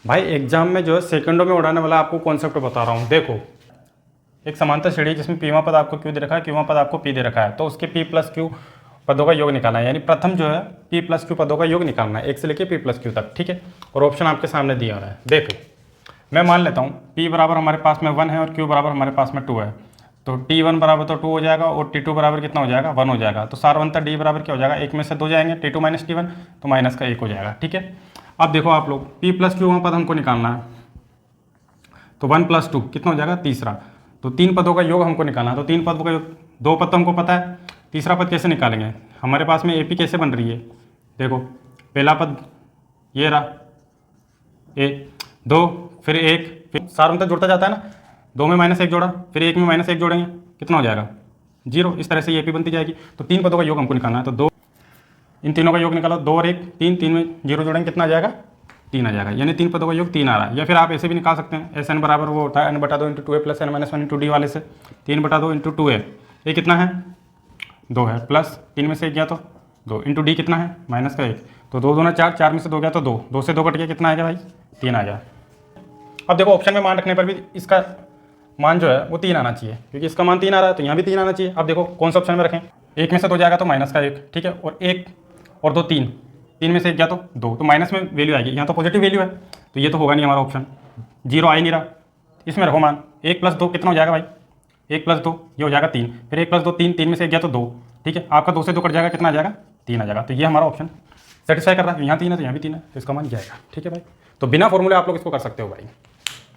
भाई एग्जाम में जो है सेकंडों में उड़ाने वाला आपको कॉन्सेप्ट बता रहा हूँ। देखो, एक समांतर श्रेणी जिसमें पीवा पद आपको क्यू दे रखा है, क्यूवा पद आपको पी दे रखा है, तो उसके पी प्लस क्यू पदों का योग निकालना है। यानी प्रथम जो है पी प्लस क्यू पदों का योग निकालना है, एक से लेकर पी प्लस क्यू तक, ठीक है। और ऑप्शन आपके सामने दिया हुआ है। देखो, मैं मान लेता हूँ पी बराबर हमारे पास में 1 है और क्यू बराबर हमारे पास में 2 है, तो T1 बराबर तो 2 हो जाएगा और T2 बराबर कितना हो जाएगा, 1 हो जाएगा। तो सारवंतर D बराबर क्या हो जाएगा, एक में से 2 जाएंगे, T2 माइनस T1, तो माइनस का 1 हो जाएगा, ठीक है। अब देखो आप लोग, P प्लस क्यू पद हमको निकालना है, तो 1 प्लस 2 कितना हो जाएगा, तीसरा। तो 3 पदों का योग हमको निकालना है, तो 3 पदों का योग, 2 पद तो हमको पता है, तीसरा पद कैसे निकालेंगे। हमारे पास में AP कैसे बन रही है, देखो पहला पद ये रहा ए, 2 फिर 1, फिर सारवंतर जुड़ता जाता है ना, 2 में -1 जोड़ा, फिर 1 में -1 जोड़ेंगे, कितना हो जाएगा, 0। इस तरह से ये AP बनती जाएगी। तो 3 पदों का योग हमको निकालना है, तो 2, इन तीनों का योग निकाला, 2 और 1 3, 3 में 0 जोड़ेंगे, कितना आ जाएगा, 3 आ जाएगा। यानी 3 पदों का योग 3 आ रहा है। या फिर आप ऐसे भी निकाल सकते हैं, SN बराबर वो होता है n/2 into 2a plus n minus 1 into D वाले से, 3/2 इंटू 2a, ये कितना है, 2 है, प्लस 3 में से 1 गया तो 2 इंटू डी कितना है, माइनस का 1, तो 2 दूना 4, 4 में से 2 गया तो 2, 2 से 2 कट गया, कितना आ गया भाई, 3 आ गया। अब देखो ऑप्शन में मान रखने पर भी इसका मान जो है वो 3 आना चाहिए, क्योंकि इसका मान 3 आ रहा है तो यहाँ भी 3 आना चाहिए। अब देखो कौन सा ऑप्शन में रखें, 1 में से 2 जाएगा तो माइनस का 1, ठीक है, और 1 और 2 3, 3 में से 1 गया तो 2, तो माइनस में वैल्यू आएगी, यहाँ तो पॉजिटिव वैल्यू है, तो ये तो होगा नहीं हमारा ऑप्शन, 0 आ ही नहीं रहा। इसमें रखो मान 1 प्लस 2 कितना हो जाएगा भाई, 1 प्लस 2 ये हो जाएगा 3, फिर 1 प्लस 2 3, 3 में से 1 गया तो 2, ठीक है, आपका 2 से 2 कट जाएगा, कितना आ जाएगा, 3 आ जाएगा। तो ये हमारा ऑप्शन सेटिस्फाई कर रहा है, यहाँ 3 है तो यहाँ भी 3 है, तो इसका मान जाएगा, ठीक है भाई। तो बिना फॉर्मूले आप लोग इसको कर सकते हो भाई।